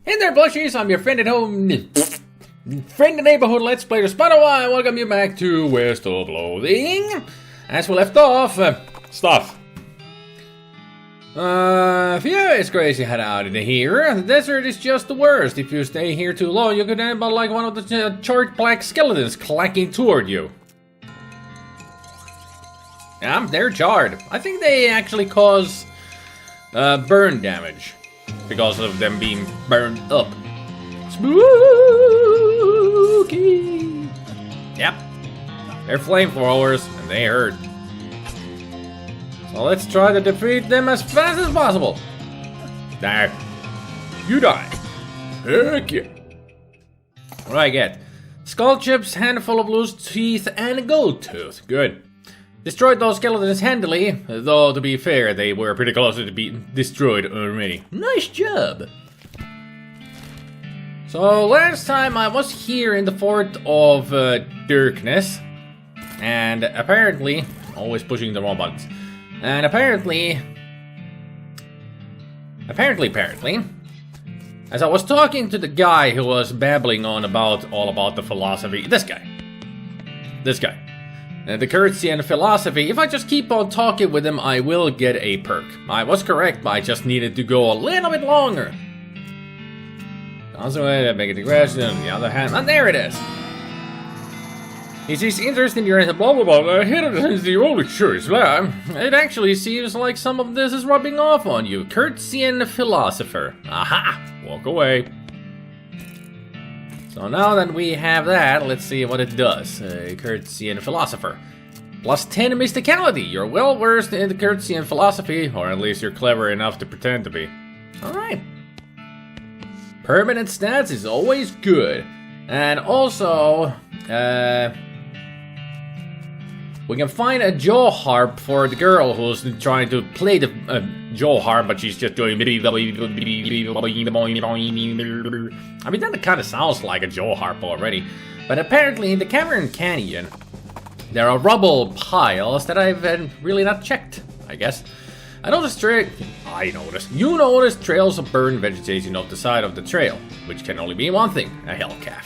Hey there, plushies! I'm your friend at home, friend in the neighborhood Let's Player SpiderMwa, and welcome you back to West of Loathing. As we left off, stuff. Yeah, it's crazy head out in here. The desert is just the worst. If you stay here too long, you could end up like one of the charred black skeletons clacking toward you. Yeah, they're charred. I think they actually cause burn damage because of them being burned up. Spooky. Yep. They're flamethrowers and they hurt. So let's try to defeat them as fast as possible. There. You die. Heck yeah. What do I get? Skull chips, handful of loose teeth, and a gold tooth. Good. Destroyed those skeletons handily, though to be fair, they were pretty close to being destroyed already. Nice job! So last time I was here in the Fort of Darkness, and apparently, always pushing the wrong buttons, and apparently, as I was talking to the guy who was babbling on all about the philosophy, this guy. The courtesy and philosophy, if I just keep on talking with him, I will get a perk. I was correct, but I just needed to go a little bit longer. Also, make it aggressive, on the other hand, and there it is. He sees interest in your blah blah blah, hidden is the only choice. It actually seems like some of this is rubbing off on you. Courtesy and philosopher. Aha! Walk away. So now that we have that, let's see what it does. Courtesy and philosopher. Plus 10 mysticality. You're well versed in the courtesy and philosophy, or at least you're clever enough to pretend to be. Alright. Permanent stats is always good. And also, we can find a jaw harp for the girl who's trying to play the jaw harp, but she's just doing. I mean, that kind of sounds like a jaw harp already. But apparently, in the cavern canyon, there are rubble piles that I've really not checked, I guess. You noticed trails of burned vegetation off the side of the trail, which can only be one thing: a hellcat.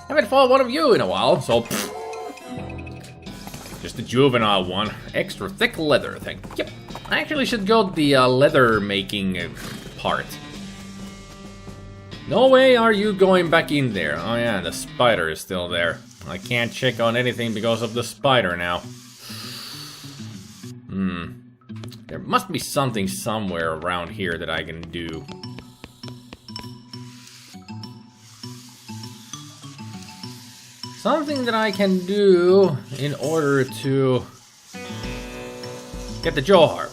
Haven't fought one of you in a while, so. Just a juvenile one. Extra thick leather thing. Yep. I actually should go the leather making part. No way are you going back in there. Oh yeah, the spider is still there. I can't check on anything because of the spider now. There must be something somewhere around here that I can do. Something that I can do in order to get the jaw harp.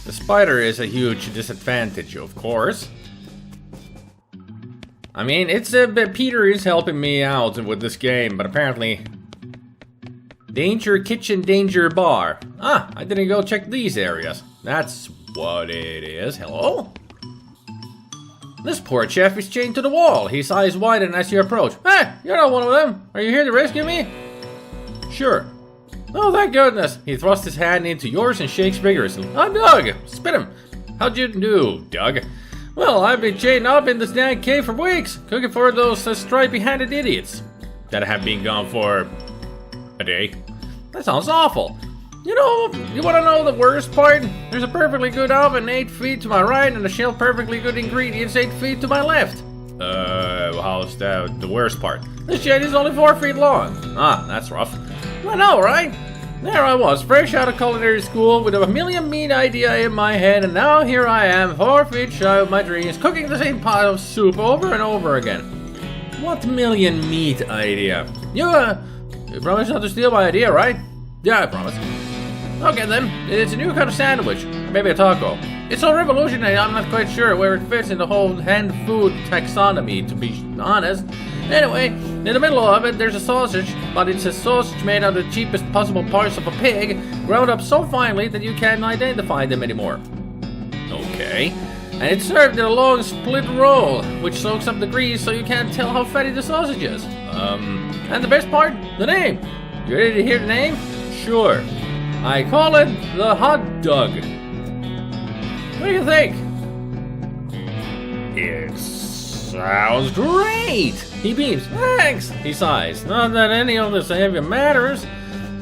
The spider is a huge disadvantage, of course. I mean, Peter is helping me out with this game, but apparently... Danger kitchen, danger bar. Ah, I didn't go check these areas. That's what it is. Hello? This poor chef is chained to the wall. His eyes widen as you approach. Hey, you're not one of them. Are you here to rescue me? Sure. Oh, thank goodness. He thrusts his hand into yours and shakes vigorously. I'm Doug. Spit him. How'd you do, Doug? Well, I've been chained up in this damn cave for weeks, cooking for those stripy-handed idiots that have been gone for a day. That sounds awful. You know, you want to know the worst part? There's a perfectly good oven 8 feet to my right and a shelf perfectly good ingredients 8 feet to my left. How's that the worst part? The shed is only 4 feet long. Ah, that's rough. I know, right? There I was, fresh out of culinary school with a million meat idea in my head, and now here I am, 4 feet shy of my dreams, cooking the same pot of soup over and over again. What million meat idea? You promise not to steal my idea, right? Yeah, I promise. Okay then, it's a new kind of sandwich, maybe a taco. It's so revolutionary, I'm not quite sure where it fits in the whole hand food taxonomy, to be honest. Anyway, in the middle of it, there's a sausage, but it's a sausage made out of the cheapest possible parts of a pig, ground up so finely that you can't identify them anymore. Okay. And it's served in a long split roll, which soaks up the grease so you can't tell how fatty the sausage is. And the best part? The name. You ready to hear the name? Sure. I call it the hot dog. What do you think? It sounds great! He beams. Thanks! He sighs. Not that any of this heavy matters.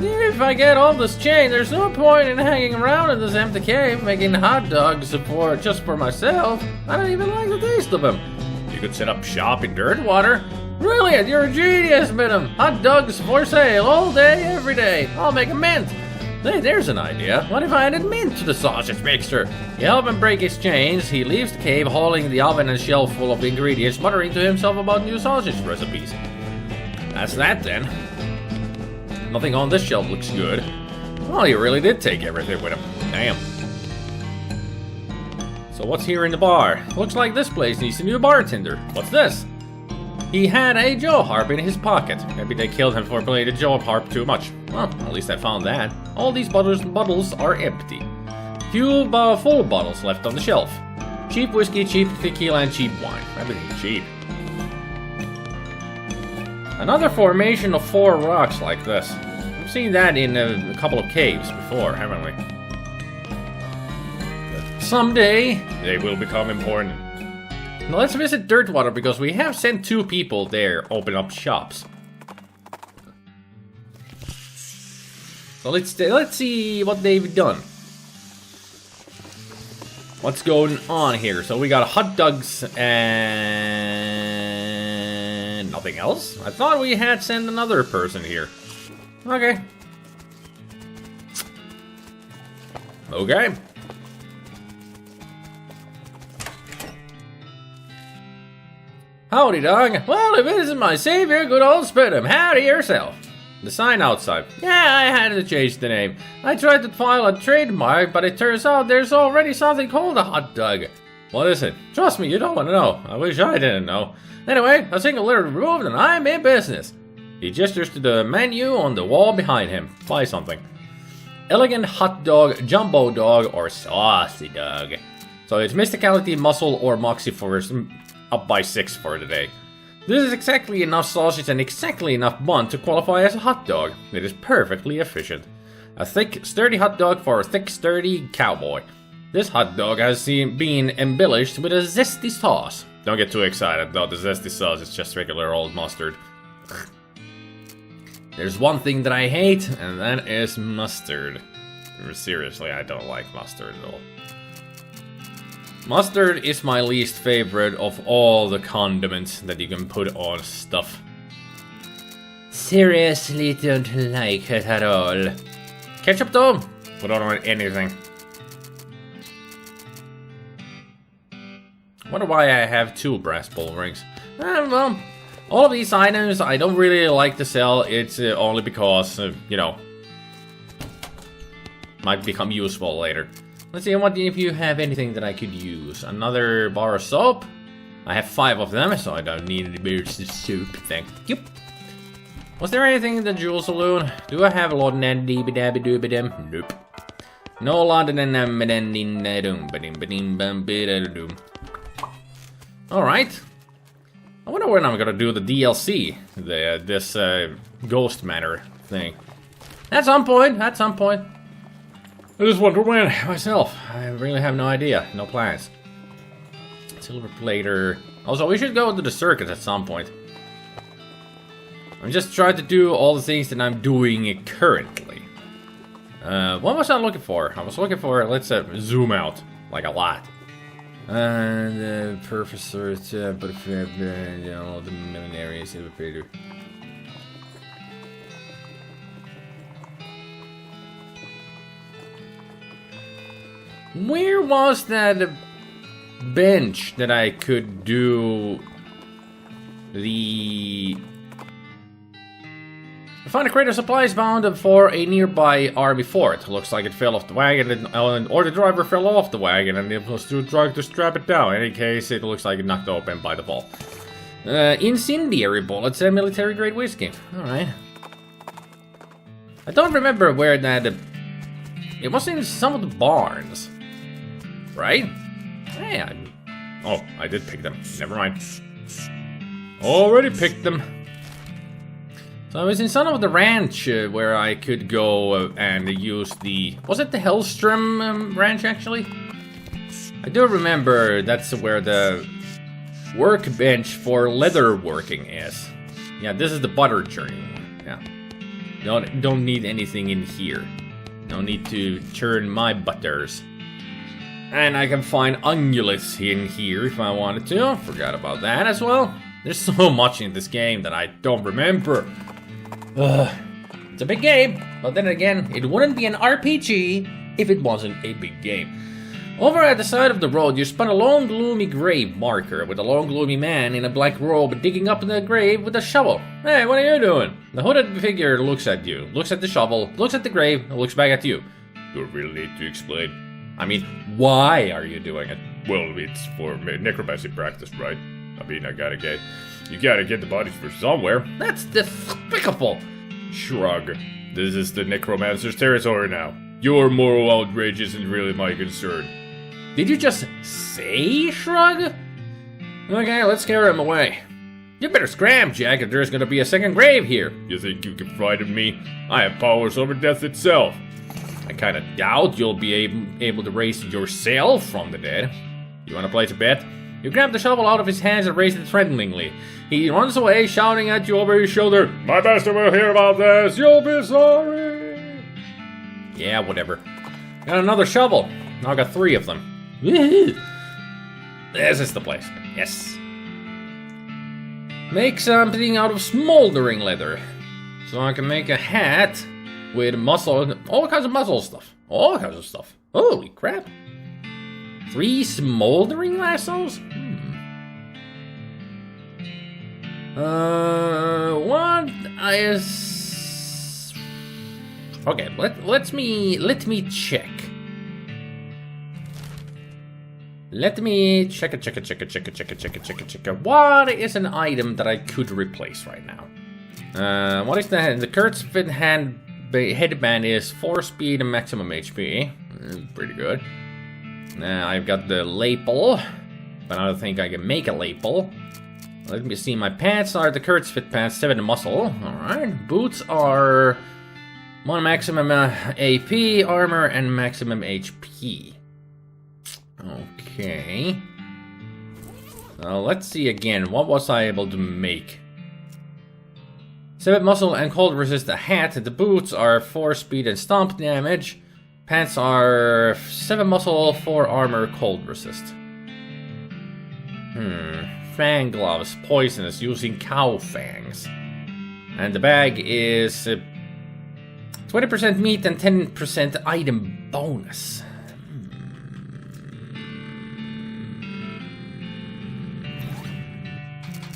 If I get all this chain, there's no point in hanging around in this empty cave making hot dogs just for myself. I don't even like the taste of them. You could set up shop in Dirtwater. Brilliant! You're a genius, Venom! Hot dogs for sale all day, every day. I'll make a mint. Hey, there's an idea. What if I added mint to the sausage mixture? You help him break his chains. He leaves the cave, hauling the oven and shelf full of ingredients, muttering to himself about new sausage recipes. That's that then. Nothing on this shelf looks good. Well, he really did take everything with him. Damn. So what's here in the bar? Looks like this place needs a new bartender. What's this? He had a Joe harp in his pocket. Maybe they killed him for playing the Joe harp too much. Well, at least I found that. All these bottles are empty. Few full bottles left on the shelf. Cheap whiskey, cheap tequila, and cheap wine. Everything cheap. Another formation of 4 rocks like this. We've seen that in a couple of caves before, haven't we? Someday, they will become important. Now let's visit Dirtwater because we have sent 2 people there open up shops. So let's see what they've done. What's going on here? So we got hot dogs and nothing else? I thought we had sent another person here. Okay. Okay. Howdy, dog. Well, if it isn't my savior, good old SpiderMwa. Howdy yourself. The sign outside. Yeah, I had to change the name. I tried to file a trademark, but it turns out there's already something called a hot dog. What is it? Trust me, you don't want to know. I wish I didn't know. Anyway, a single letter removed and I'm in business. He gestures to the menu on the wall behind him. Buy something. Elegant hot dog, jumbo dog, or saucy dog. So it's mysticality, muscle, or moxie force. Up by 6 for today. This is exactly enough sausage and exactly enough bun to qualify as a hot dog. It is perfectly efficient. A thick, sturdy hot dog for a thick, sturdy cowboy. This hot dog has been embellished with a zesty sauce. Don't get too excited though, the zesty sauce is just regular old mustard. There's one thing that I hate, and that is mustard. Seriously, I don't like mustard at all. Mustard is my least favorite of all the condiments that you can put on stuff. Seriously, don't like it at all. Ketchup though? Put on anything. Wonder why I have 2 brass bull rings. Well, all of these items I don't really like to sell. It's only because, you know, might become useful later. Let's see, what if you have anything that I could use? Another bar of soap? I have 5 of them, so I don't need any bars of soap. Thank you. Was there anything in the jewel saloon? Do I have a lot of dabby dabby dooby dim? Nope. No lot of doom. Alright. I wonder when I'm gonna do the DLC. This Ghost Manor thing. At some point. I just wonder when, myself. I really have no idea, no plans. Silver plater. Also, we should go to the circus at some point. I'm just trying to do all the things that I'm doing currently. What was I looking for? I was looking for, let's zoom out, like a lot. And professor, but if you know, the millionaire silver plater. Where was that bench that I could do the... I found a crate of supplies bound for a nearby army fort. Looks like it fell off the wagon, or the driver fell off the wagon and it was too drunk to strap it down. In any case, it looks like it knocked open by the fall. Incendiary bullets and military grade whiskey. Alright. I don't remember where that... It was in some of the barns. Right? Yeah. Oh, I did pick them. Never mind. Already picked them. So I was in some of the ranch where I could go and use the... Was it the Hellstrom ranch, actually? I do remember that's where the workbench for leather working is. Yeah, this is the butter churning one. Yeah. Don't need anything in here. No need to churn my butters. And I can find ungulates in here if I wanted to. Forgot about that as well. There's so much in this game that I don't remember. It's a big game, but then again, it wouldn't be an RPG if it wasn't a big game. Over at the side of the road, you spot a long, gloomy grave marker with a long, gloomy man in a black robe digging up in the grave with a shovel. Hey, what are you doing? The hooded figure looks at you, looks at the shovel, looks at the grave, and looks back at you. You really need to explain. I mean, why are you doing it? Well, it's for necromancy practice, right? I mean, you gotta get the bodies from somewhere. That's despicable. Shrug. This is the necromancer's territory now. Your moral outrage isn't really my concern. Did you just say shrug? Okay, let's scare him away. You better scram, Jack, if there's gonna be a second grave here. You think you can frighten me? I have powers over death itself. I kinda doubt you'll be able to raise yourself from the dead. You wanna place a bet? You grab the shovel out of his hands and raise it threateningly. He runs away, shouting at you over his shoulder. My master will hear about this. You'll be sorry. Yeah, whatever. Got another shovel. Now I got 3 of them. This is the place. Yes. Make something out of smoldering leather. So I can make a hat with muscle, all kinds of muscle stuff. All kinds of stuff. Holy crap. 3 smoldering lassos? What is... Okay, let me check. Let me check it. What is an item that I could replace right now? What is the Kurt's fit headband is 4 speed and maximum HP. Pretty good. I've got the lapel, but I don't think I can make a lapel. Let me see, my pants are the Kurt's fit pants, 7 muscle. Alright, boots are 1 maximum AP, armor, and maximum HP. Okay. Let's see again, what was I able to make? 7 muscle and cold resist a hat. The boots are 4 speed and stomp damage. Pants are 7 muscle, 4 armor, cold resist. Fang gloves, poisonous, using cow fangs. And the bag is 20% meat and 10% item bonus.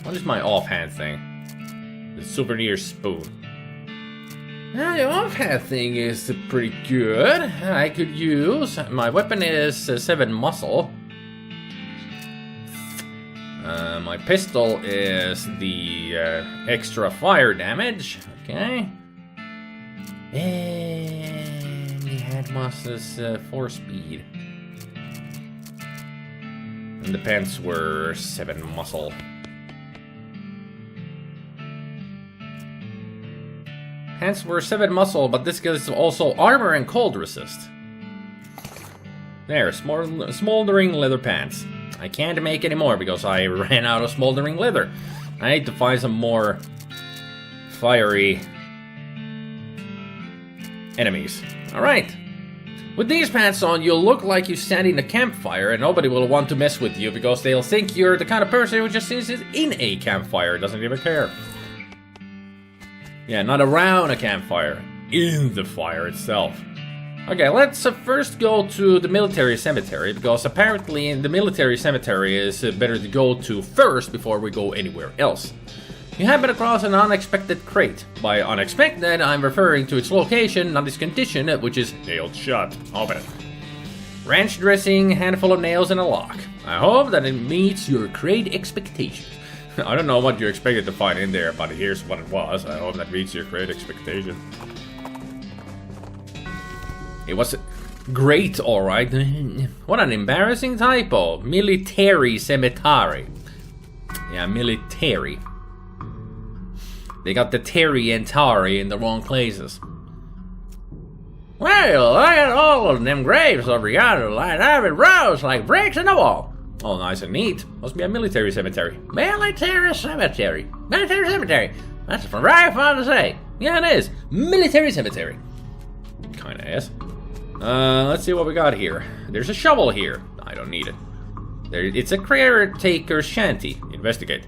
What is my offhand thing? The souvenir spoon. The offhand thing is pretty good. I could use. My weapon is 7 muscle. My pistol is the extra fire damage. Okay. And the hat was 4 speed. And the pants were 7 muscle. Pants were 7 muscle, but this gives also armor and cold resist. There, smoldering leather pants. I can't make any more because I ran out of smoldering leather. I need to find some more fiery enemies. Alright. With these pants on, you'll look like you stand in a campfire and nobody will want to mess with you because they'll think you're the kind of person who just sits in a campfire, doesn't even care. Yeah, not around a campfire, in the fire itself. Okay, let's first go to the military cemetery, because apparently the military cemetery is better to go to first before we go anywhere else. You happen across an unexpected crate. By unexpected, I'm referring to its location, not its condition, which is nailed shut. Open it. Ranch dressing, handful of nails, and a lock. I hope that it meets your crate expectations. I don't know what you expected to find in there, but here's what it was. I hope that meets your great expectation. It was great, alright. What an embarrassing typo. Military cemetery. Yeah, military. They got the Terry and Tari in the wrong places. Well, look at all of them graves over yonder lined up in rows like bricks in the wall. Oh, nice and neat. Must be a military cemetery. Military cemetery. Military cemetery. That's very fun to say. Yeah, it is. Military cemetery. Kinda is. Let's see what we got here. There's a shovel here. I don't need it. It's a caretaker's shanty. Investigate.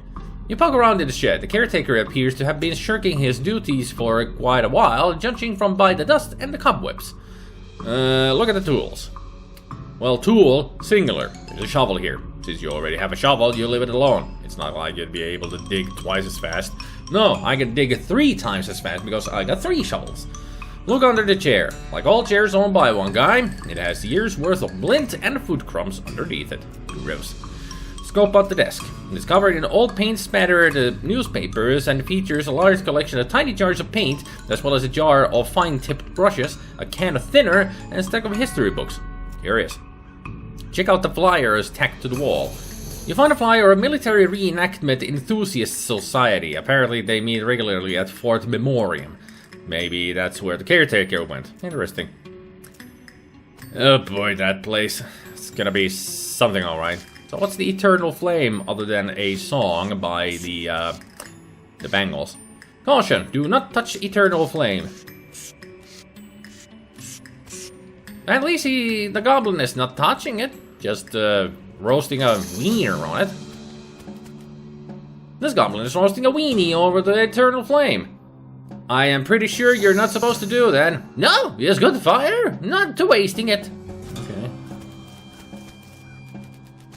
You poke around in the shed. The caretaker appears to have been shirking his duties for quite a while, judging from by the dust and the cobwebs. Look at the tools. Well, tool, singular. There's a shovel here. Since you already have a shovel, you leave it alone. It's not like you'd be able to dig twice as fast. No, I can dig 3 times as fast because I got 3 shovels. Look under the chair. Like all chairs owned by one guy, it has years worth of lint and food crumbs underneath it. Gross. Scope out the desk. It's covered in old paint spattered newspapers and features a large collection of tiny jars of paint, as well as a jar of fine-tipped brushes, a can of thinner, and a stack of history books. Curious. Check out the flyers tacked to the wall. You find a flyer of a military reenactment enthusiast society. Apparently they meet regularly at Fort Memoriam. Maybe that's where the caretaker went. Interesting. Oh boy, that place. It's gonna be something alright. So what's the Eternal Flame other than a song by the Bangles? Caution, do not touch Eternal Flame. At least the goblin is not touching it, just roasting a wiener on it. This goblin is roasting a weenie over the Eternal Flame. I am pretty sure you're not supposed to do that. No, it's good fire, not to wasting it. Okay.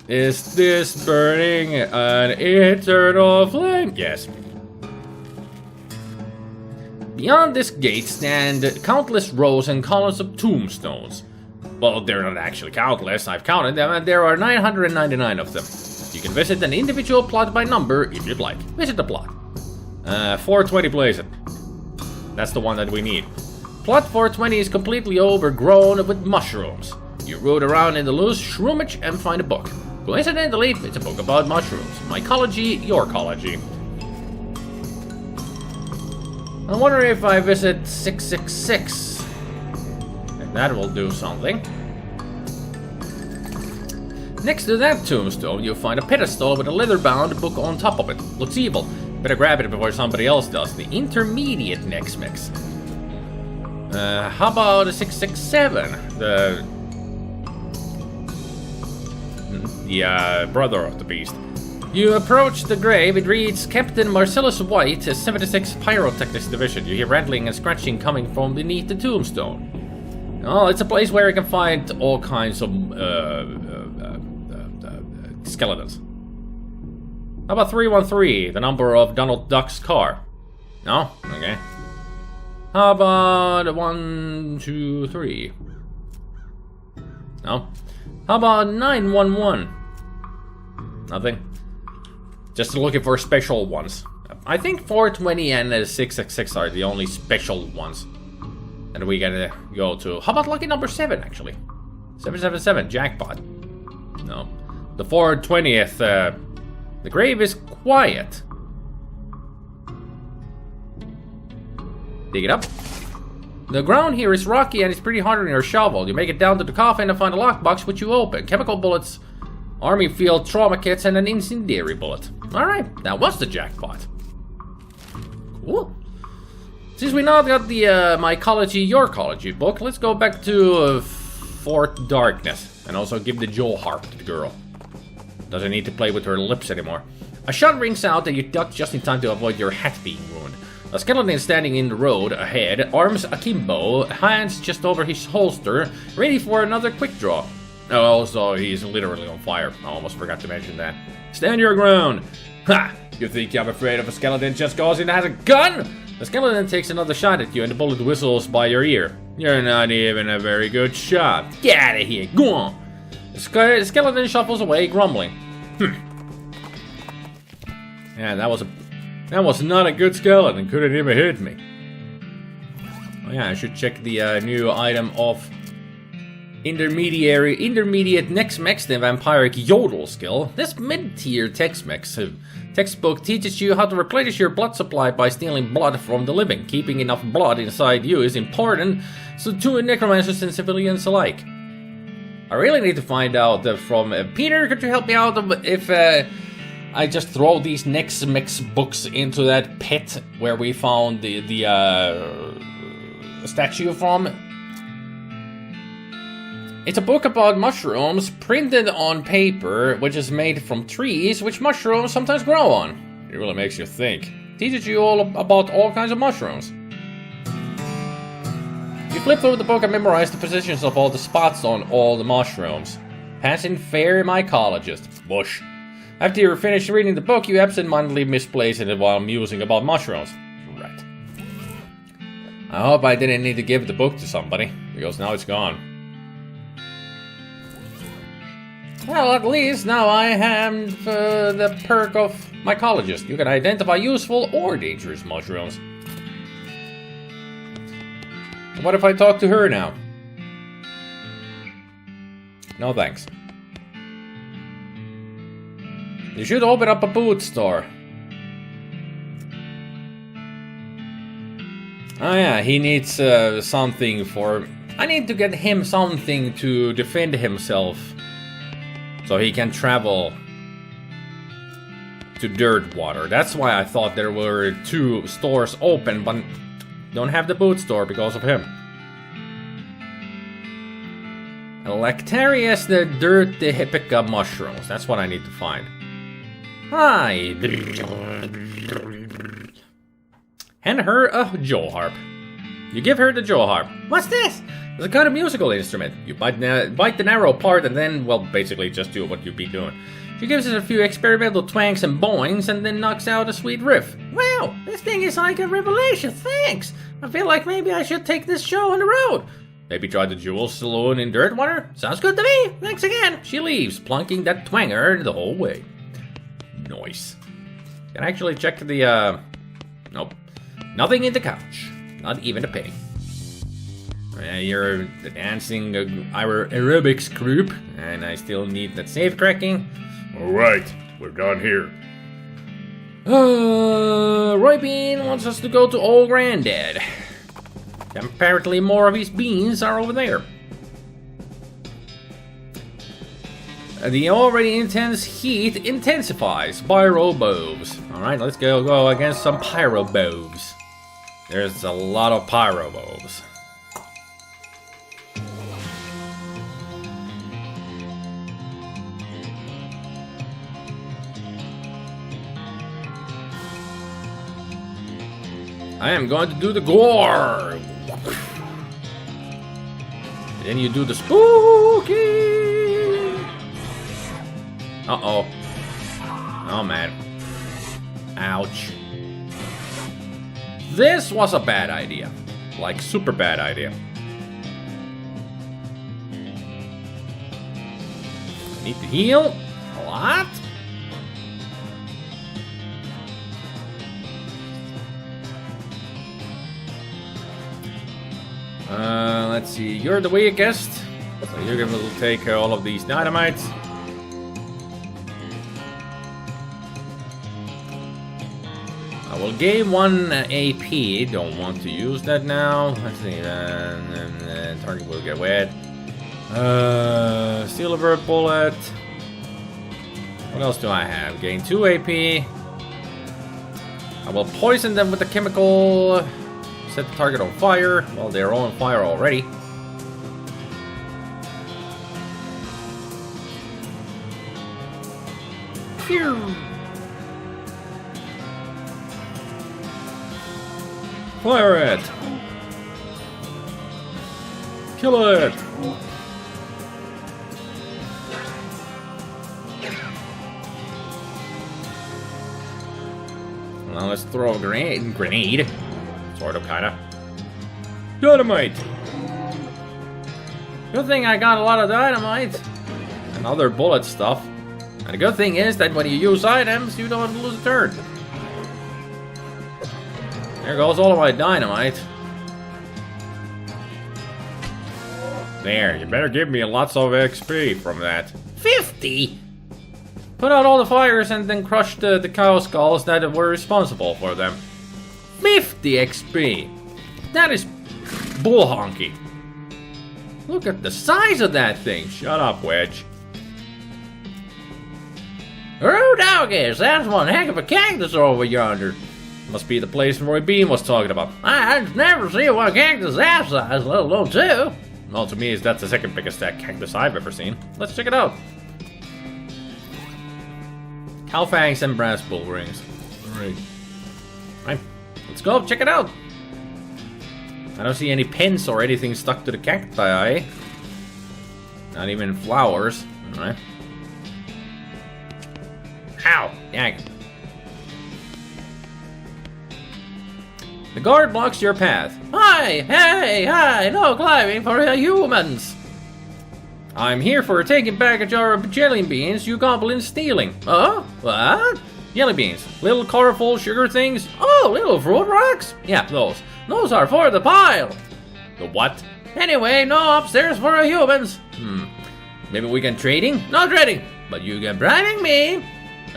Is this burning an eternal flame? Yes. Beyond this gate stand countless rows and columns of tombstones. Well, they're not actually countless, I've counted them, and there are 999 of them. You can visit an individual plot by number if you'd like. Visit the plot. 420 Blazon. That's the one that we need. Plot 420 is completely overgrown with mushrooms. You root around in the loose shroomage and find a book. Coincidentally, it's a book about mushrooms. Mycology, Yorkology. I wonder if I visit 666. If that will do something. Next to that tombstone, you'll find a pedestal with a leather-bound book on top of it. Looks evil. Better grab it before somebody else does. The intermediate next mix. How about a 667? The brother of the beast. You approach the grave. It reads Captain Marcellus White, 76 Pyrotechnics Division. You hear rattling and scratching coming from beneath the tombstone. Oh, it's a place where you can find all kinds of skeletons. How about 313, the number of Donald Duck's car? No? Okay. How about 123? No? How about 911? Nothing. Just looking for special ones. I think 420 and 666 are the only special ones. And we gotta go to... How about lucky number 7, actually? 777, jackpot. No. The 420th, the grave is quiet. Dig it up. The ground here is rocky and it's pretty hard on your shovel. You make it down to the coffin and find a lockbox which you open. Chemical bullets, army field trauma kits, and an incendiary bullet. Alright, that was the jackpot. Cool. Since we now got the Mycology, Yorkology book, let's go back to Fort Darkness. And also give the Joel harp to the girl. Doesn't need to play with her lips anymore. A shot rings out and you duck just in time to avoid your hat being ruined. A skeleton is standing in the road ahead, arms akimbo, hands just over his holster, ready for another quick draw. Oh, also, he's literally on fire. I almost forgot to mention that. Stand your ground! Ha! You think I'm afraid of a skeleton just cause it has a gun? The skeleton takes another shot at you and the bullet whistles by your ear. You're not even a very good shot. Get out of here, go on! The skeleton shuffles away, grumbling. Yeah, that was not a good skeleton. Couldn't even hit me. Oh yeah, I should check the new item of intermediate Tex-Mex, the vampiric yodel skill. This mid-tier Tex-Mex textbook teaches you how to replenish your blood supply by stealing blood from the living. Keeping enough blood inside you is important, so to necromancers and civilians alike. I really need to find out from Peter. Could you help me out if I just throw these Nix Mix books into that pit where we found the statue from? It's a book about mushrooms printed on paper, which is made from trees, which mushrooms sometimes grow on. It really makes you think. Teaches you all about all kinds of mushrooms. You flip through the book and memorize the positions of all the spots on all the mushrooms. Passing fair mycologist. Bush. After you're finished reading the book, you absentmindedly misplace it while musing about mushrooms. Right. I hope I didn't need to give the book to somebody, because now it's gone. Well, at least now I have the perk of mycologist. You can identify useful or dangerous mushrooms. What if I talk to her now? No thanks. You should open up a boot store. Oh yeah, he needs something for... I need to get him something to defend himself. So he can travel to Dirtwater. That's why I thought there were 2 stores open, but don't have the boot store because of him. Lactarius the Dirtihipica mushrooms. That's what I need to find. Hi. Hand her a Joe harp. You give her the Joe harp. What's this? It's a kind of musical instrument. You bite the narrow part and then, well, basically just do what you'd be doing. She gives us a few experimental twangs and boings and then knocks out a sweet riff. Wow, this thing is like a revelation, thanks! I feel like maybe I should take this show on the road. Maybe try the Jewel Saloon in Dirtwater? Sounds good to me, thanks again. She leaves, plunking that twanger the whole way. Nice. Can I actually check the, Nope. Nothing in the couch. Not even a penny. You're the dancing aerobics group, and I still need that safe cracking. Alright, we're done here. Roy Bean wants us to go to Old Granddad. Apparently more of his beans are over there. The already intense heat intensifies. Pyrobobes. Alright, let's go against some pyrobobes. There's a lot of pyrobobes. I am going to do the gore. Then you do the spooky. Uh-oh. Oh, man. Ouch. This was a bad idea. Like, super bad idea. Need to heal a lot. Let's see, you're the weakest, so you're gonna take all of these dynamites. I will gain 1 AP, don't want to use that now. Let's see, target will get wet. Silver bullet. What else do I have? Gain 2 AP. I will poison them with the chemical. Set the target on fire. Well, they're on fire already. Phew. Fire it. Kill it. Now let's throw a grenade. Sort of, kinda. Dynamite! Good thing I got a lot of dynamite. And other bullet stuff. And the good thing is that when you use items, you don't lose a turn. There goes all of my dynamite. There, you better give me lots of XP from that. 50? Put out all the fires and then crush the cow skulls that were responsible for them. 50 XP. That is bull honky. Look at the size of that thing. Shut up, Wedge. Oh, doggies, that's one heck of a cactus over yonder. Must be the place Roy Bean was talking about. I've never seen one cactus that size, let alone two. Well, to me, that's the second biggest cactus I've ever seen. Let's check it out. Cow fangs and brass bull rings. Alright. Right, let's go, check it out. I don't see any pins or anything stuck to the cacti. Not even flowers. Alright. Ow! Yank. The guard blocks your path. Hi, no climbing for humans. I'm here for taking back a jar of jelly beans you goblins stealing. Oh, what? Jelly beans. Little colorful sugar things. Oh, little fruit rocks? Yeah, those. Those are for the pile. The what? Anyway, no upstairs for humans. Maybe we can trading? No trading, but you can bribing me.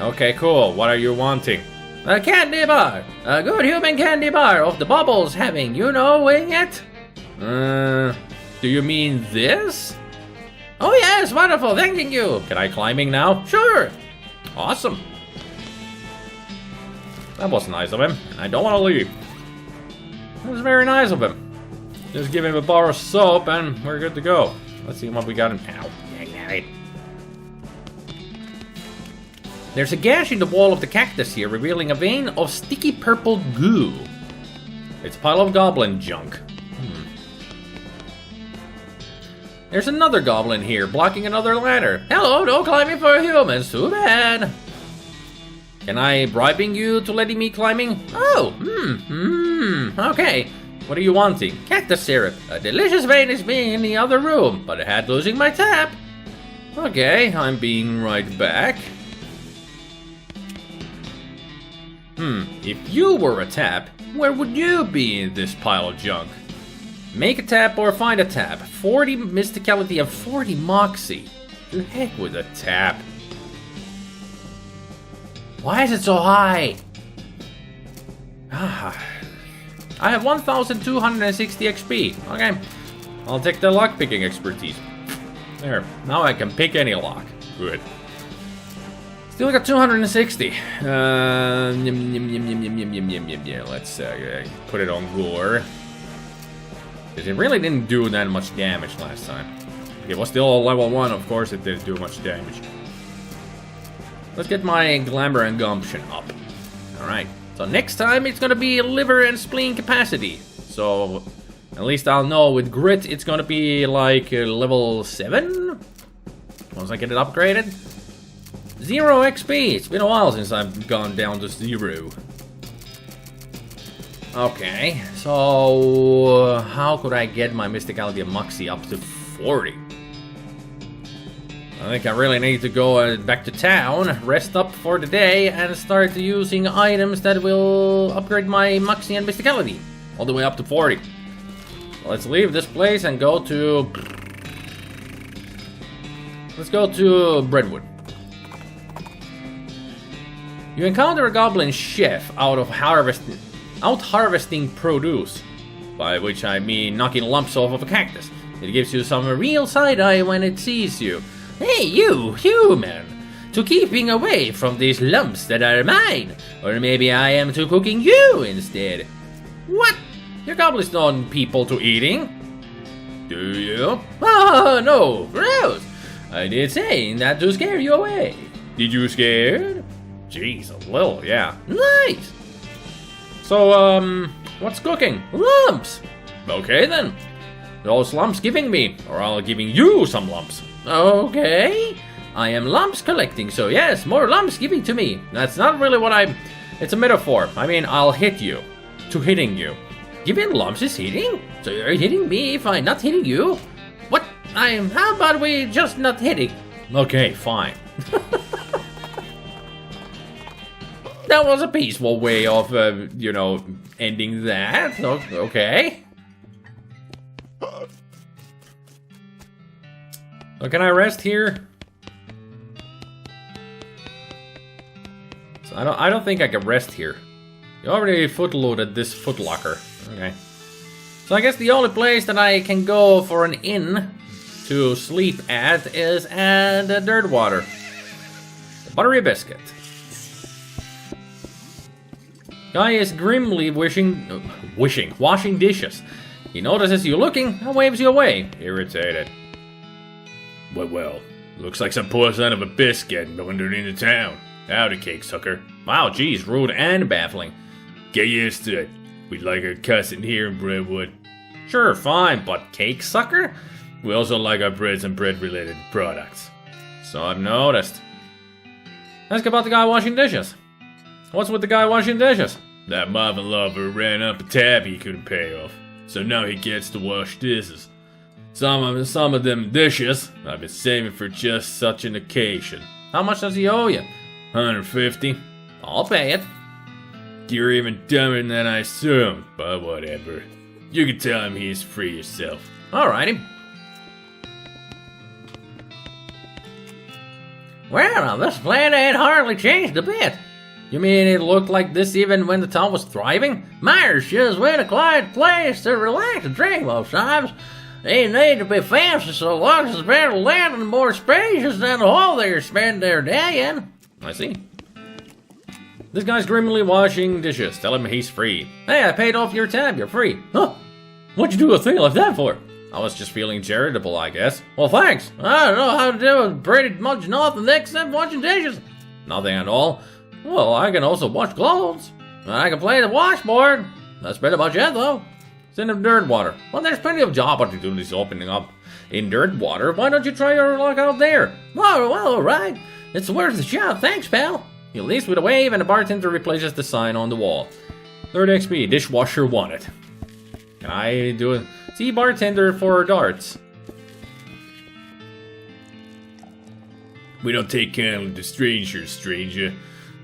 Okay, cool. What are you wanting? A candy bar. A good human candy bar of the bubbles having, you know, wing it? Do you mean this? Oh yes, wonderful, thanking you. Can I climbing now? Sure. Awesome. That was nice of him. I don't want to leave. That was very nice of him. Just give him a bar of soap and we're good to go. Let's see what we got in. Ow. Dang it. There's a gash in the wall of the cactus here, revealing a vein of sticky purple goo. It's a pile of goblin junk. There's another goblin here, blocking another ladder. Hello, no climbing for humans, too bad. Can I bribing you to letting me climbing? Oh, okay. What are you wanting? Cactus syrup. A delicious vein is being in the other room, but I had losing my tap. Okay, I'm being right back. If you were a tap, where would you be in this pile of junk? Make a tap or find a tap. 40 mysticality and 40 moxie. To heck with a tap. Why is it so high? I have 1260 XP. Okay, I'll take the lockpicking expertise. There, now I can pick any lock. Good. Still got 260. Let's put it on Gore. Because it really didn't do that much damage last time. It was still level 1, of course it didn't do much damage. Let's get my glamour and gumption up. Alright, so next time it's gonna be liver and spleen capacity. So at least I'll know with grit it's gonna be like level 7? Once I get it upgraded. 0 XP! It's been a while since I've gone down to 0. Okay, so how could I get my Mysticality of Moxie up to 40? I think I really need to go back to town, rest up for the day, and start using items that will upgrade my Moxie and Mysticality. All the way up to 40. Let's leave this place and go to... Let's go to Brentwood. You encounter a goblin chef out harvesting produce, by which I mean knocking lumps off of a cactus. It gives you some real side-eye when it sees you. Hey, you, human! To keeping away from these lumps that are mine. Or maybe I am to cooking you instead. What? Your goblins don't people to eating? Do you? Oh, no, gross! I did say that to scare you away. Did you scared? Jeez, a little, yeah. Nice! So, what's cooking? Lumps! Okay then. Those lumps giving me, or I'll giving you some lumps. Okay. I am lumps collecting, so yes, more lumps giving to me. That's not really what it's a metaphor. I mean, I'll hit you. To hitting you. Giving lumps is hitting? So you're hitting me if I'm not hitting you? What? How about we just not hitting? Okay, fine. That was a peaceful way of, ending that. Okay. So can I rest here? So I don't think I can rest here. You already footloaded this footlocker. Okay. So I guess the only place that I can go for an inn to sleep at is at the dirt water. The buttery biscuit. Guy is grimly washing dishes. He notices you looking and waves you away, irritated. Well, looks like some poor son of a biscuit wandered into town. Howdy, cake sucker. Wow, geez, rude and baffling. Get used to it. We'd like our cussing here in Brentwood. Sure, fine, but cake sucker? We also like our breads and bread-related products. So I've noticed. Ask about the guy washing dishes. What's with the guy washing dishes? That Marvin lover ran up a tab he couldn't pay off, so now he gets to wash dishes. Some of them dishes I've been saving for just such an occasion. How much does he owe you? $150. I'll pay it. You're even dumber than I assumed, but whatever. You can tell him he's free yourself. Alrighty. Well, this plan ain't hardly changed a bit. You mean it looked like this even when the town was thriving? Myers just been a quiet place to relax and drink most times. Ain't need to be fancy so long as it's better land and more spacious than the hole they spend their day in. I see. This guy's grimly washing dishes. Tell him he's free. Hey, I paid off your tab. You're free. Huh? What'd you do a thing like that for? I was just feeling charitable, I guess. Well, thanks. I don't know how to do pretty much nothing except washing dishes. Nothing at all. Well, I can also wash clothes. I can play the washboard. That's pretty much it, though. It's in the dirt water. Well, there's plenty of job opportunities opening up in dirt water. Why don't you try your luck out there? Oh, well, all right. It's worth the shot. Thanks, pal. He leaves with a wave and the bartender replaces the sign on the wall. 30 XP, dishwasher wanted. Can I do it? See bartender for darts. We don't take kindly to strangers, stranger.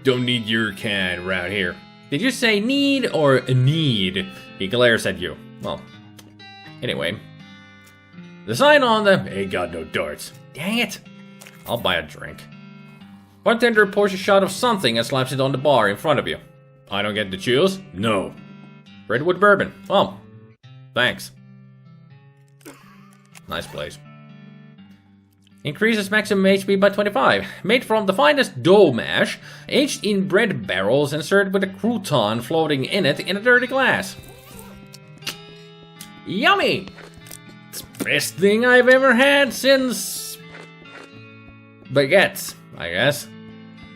Don't need your kind around here. Did you say need or need? He glares at you. Well, anyway. The sign on the... Ain't got no darts. Dang it. I'll buy a drink. Bartender pours a shot of something and slaps it on the bar in front of you. I don't get to choose? No. Redwood bourbon. Well, thanks. Nice place. Increases maximum HP by 25. Made from the finest dough mash, aged in bread barrels and served with a crouton floating in it in a dirty glass. Yummy! It's the best thing I've ever had since... baguettes, I guess.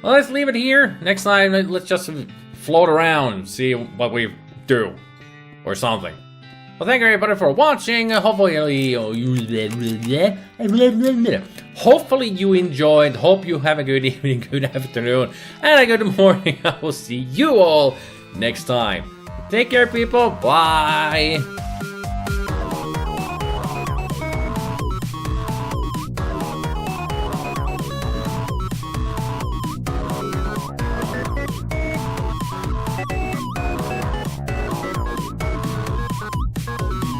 Well, let's leave it here. Next time, let's just float around, see what we do. Or something. Well, thank you everybody for watching. Hopefully you enjoyed. Hope you have a good evening, good afternoon, and a good morning. I will see you all next time. Take care, people. Bye.